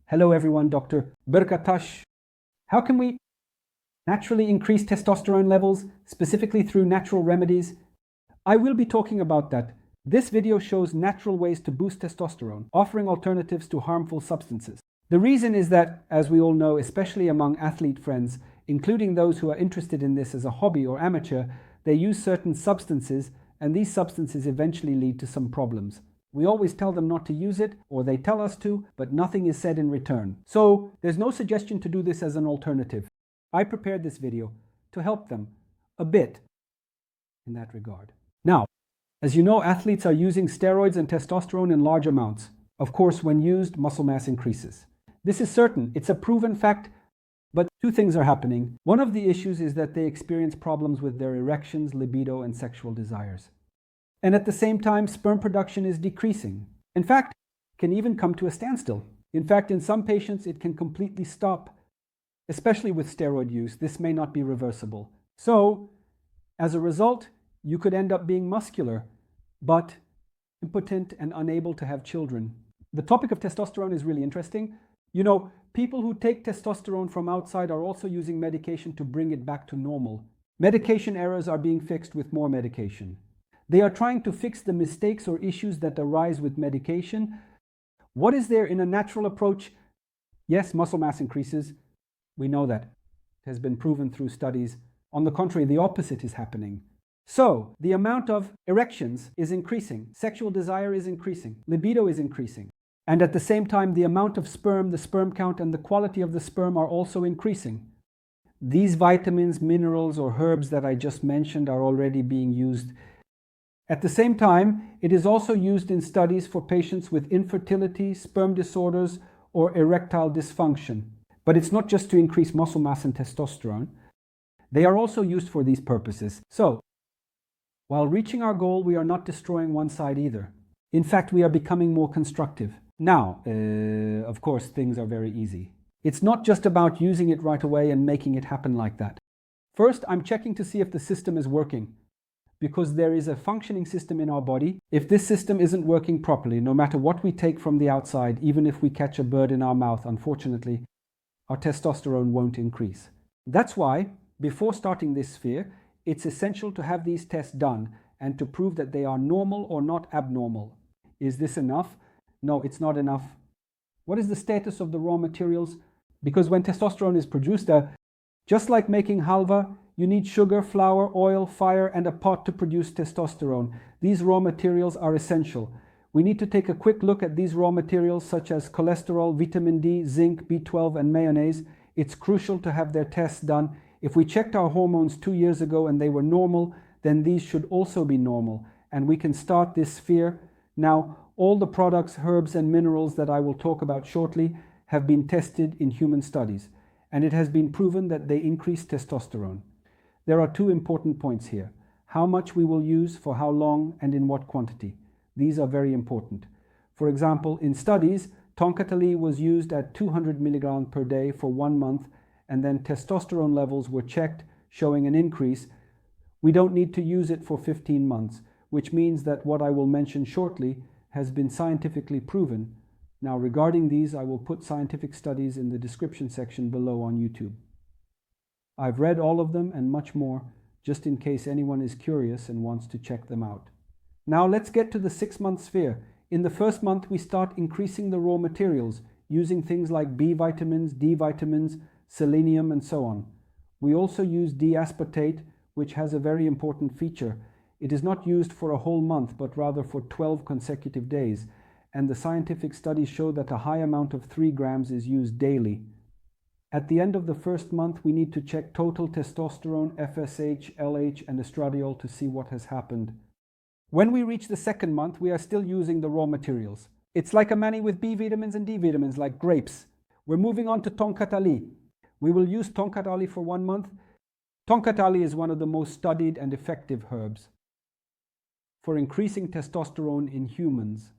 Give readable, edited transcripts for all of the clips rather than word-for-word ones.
Hello everyone, Dr. Berkatash. How can we naturally increase testosterone levels, specifically through natural remedies? I will be talking about that. This video shows natural ways to boost testosterone, offering alternatives to harmful substances. The reason is that, as we all know, especially among athlete friends, including those who are interested in this as a hobby or amateur, they use certain substances, and these substances eventually lead to some problems. We always tell them not to use it, or they tell us to, but nothing is said in return. So there's no suggestion to do this as an alternative. I prepared this video to help them a bit in that regard. Now, as you know, athletes are using steroids and testosterone in large amounts. Of course, when used, muscle mass increases. This is certain. It's a proven fact, but two things are happening. One of the issues is that they experience problems with their erections, libido, and sexual desires. And at the same time, sperm production is decreasing. In fact, it can even come to a standstill. In fact, in some patients, it can completely stop, especially with steroid use. This may not be reversible. So, as a result, you could end up being muscular, but impotent and unable to have children. The topic of testosterone is really interesting. You know, people who take testosterone from outside are also using medication to bring it back to normal. Medication errors are being fixed with more medication. They are trying to fix the mistakes or issues that arise with medication. What is there in a natural approach? Yes, muscle mass increases. We know that. It has been proven through studies. On the contrary, the opposite is happening. So, the amount of erections is increasing. Sexual desire is increasing. Libido is increasing. And at the same time, the amount of sperm, the sperm count, and the quality of the sperm are also increasing. These vitamins, minerals, or herbs that I just mentioned are already being used. At the same time, it is also used in studies for patients with infertility, sperm disorders, or erectile dysfunction. But it's not just to increase muscle mass and testosterone. They are also used for these purposes. So, while reaching our goal, we are not destroying one side either. In fact, we are becoming more constructive. Now, of course, things are very easy. It's not just about using it right away and making it happen like that. First, I'm checking to see if the system is working. Because there is a functioning system in our body. If this system isn't working properly, no matter what we take from the outside, even if we catch a bird in our mouth, unfortunately, our testosterone won't increase. That's why, before starting this sphere, it's essential to have these tests done and to prove that they are normal or not abnormal. Is this enough? No, it's not enough. What is the status of the raw materials? Because when testosterone is produced, just like making halva, you need sugar, flour, oil, fire, and a pot to produce testosterone. These raw materials are essential. We need to take a quick look at these raw materials such as cholesterol, vitamin D, zinc, B12, and mayonnaise. It's crucial to have their tests done. If we checked our hormones 2 years ago and they were normal, then these should also be normal. And we can start this sphere. Now, all the products, herbs, and minerals that I will talk about shortly have been tested in human studies. And it has been proven that they increase testosterone. There are two important points here. How much we will use, for how long, and in what quantity. These are very important. For example, in studies, Tonkatali was used at 200 milligrams per day for 1 month, and then testosterone levels were checked, showing an increase. We don't need to use it for 15 months, which means that what I will mention shortly has been scientifically proven. Now, regarding these, I will put scientific studies in the description section below on YouTube. I've read all of them and much more, just in case anyone is curious and wants to check them out. Now let's get to the 6-month sphere. In the first month, we start increasing the raw materials, using things like B vitamins, D vitamins, selenium, and so on. We also use D-aspartate, which has a very important feature. It is not used for a whole month, but rather for 12 consecutive days. And the scientific studies show that a high amount of 3 grams is used daily. At the end of the first month, we need to check total testosterone, FSH, LH, and estradiol to see what has happened. When we reach the second month, we are still using the raw materials. It's like a mani with B vitamins and D vitamins, like grapes. We're moving on to Tonkatali. We will use Tonkatali for 1 month. Tonkatali is one of the most studied and effective herbs for increasing testosterone in humans.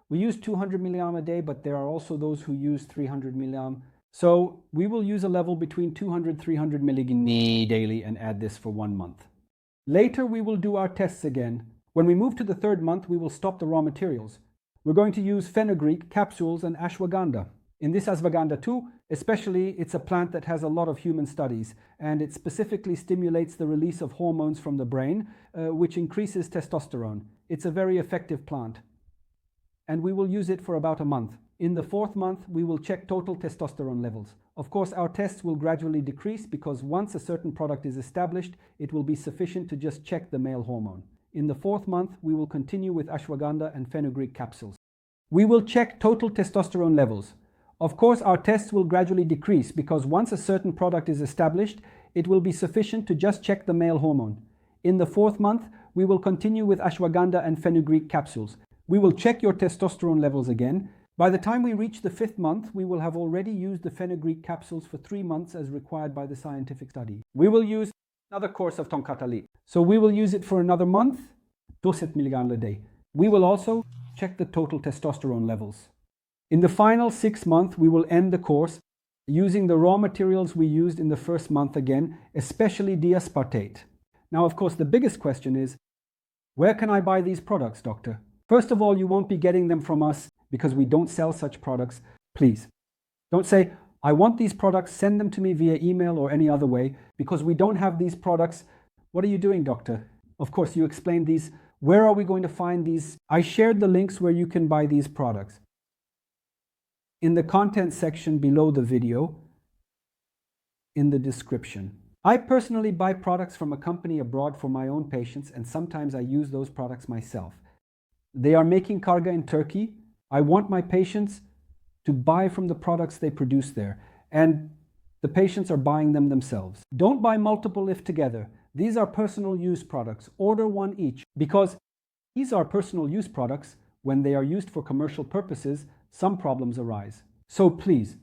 We use 200 milligram a day, but there are also those who use 300 milligram. So we will use a level between 200 and 300 milligram daily and add this for 1 month. Later, we will do our tests again. When we move to the third month, we will stop the raw materials. We're going to use fenugreek, capsules, and ashwagandha. In this ashwagandha too, especially, it's a plant that has a lot of human studies, and it specifically stimulates the release of hormones from the brain, which increases testosterone. It's a very effective plant, and we will use it for about a month. In the 4th month, we will check total testosterone levels. Of course, our tests will gradually decrease because once a certain product is established, it will be sufficient to just check the male hormone. In the 4th month, we will continue with ashwagandha and fenugreek capsules. We will check total testosterone levels. Of course, our tests will gradually decrease because once a certain product is established, it will be sufficient to just check the male hormone. In the 4th month, we will continue with ashwagandha and fenugreek capsules. We will check your testosterone levels again. By the time we reach the 5th month, we will have already used the fenugreek capsules for 3 months as required by the scientific study. We will use another course of tonkatali. So we will use it for another month, 200 mg a day. We will also check the total testosterone levels. In the final 6th month, we will end the course using the raw materials we used in the 1st month again, especially D-aspartate. Now, of course, the biggest question is, where can I buy these products, doctor? First of all, you won't be getting them from us because we don't sell such products. Please, don't say, I want these products, send them to me via email or any other way, because we don't have these products. What are you doing, doctor? Of course, you explained these. Where are we going to find these? I shared the links where you can buy these products in the content section below the video, in the description. I personally buy products from a company abroad for my own patients, and sometimes I use those products myself. They are making karga in Turkey. I want my patients to buy from the products they produce there, and the patients are buying them themselves. Don't buy multiple if together. These are personal use products. Order one each, because these are personal use products. When they are used for commercial purposes, some problems arise. So please,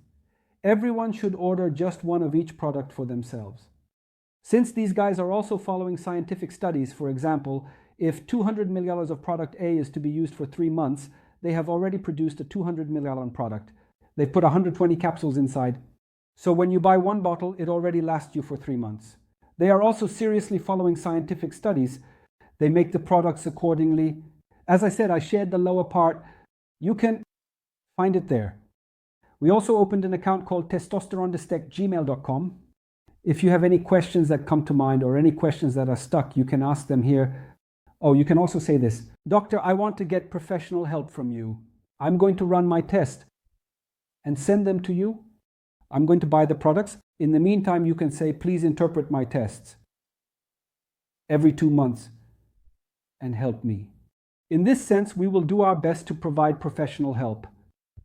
everyone should order just one of each product for themselves. Since these guys are also following scientific studies, for example, if 200 ml of product A is to be used for 3 months, they have already produced a 200 ml product. They've put 120 capsules inside. So when you buy one bottle, it already lasts you for 3 months. They are also seriously following scientific studies. They make the products accordingly. As I said, I shared the lower part. You can find it there. We also opened an account called testosteronedestek@gmail.com. If you have any questions that come to mind or any questions that are stuck, you can ask them here. Oh, you can also say this. Doctor, I want to get professional help from you. I'm going to run my test and send them to you. I'm going to buy the products. In the meantime, you can say, please interpret my tests every 2 months and help me. In this sense, we will do our best to provide professional help.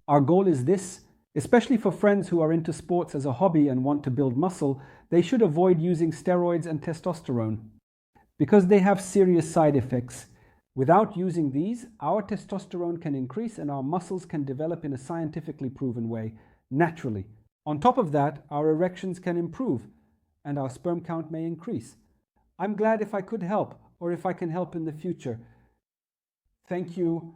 Our goal is this, especially for friends who are into sports as a hobby and want to build muscle, they should avoid using steroids and testosterone because they have serious side effects. Without using these, our testosterone can increase and our muscles can develop in a scientifically proven way, naturally. On top of that, our erections can improve and our sperm count may increase. I'm glad if I could help or if I can help in the future. Thank you.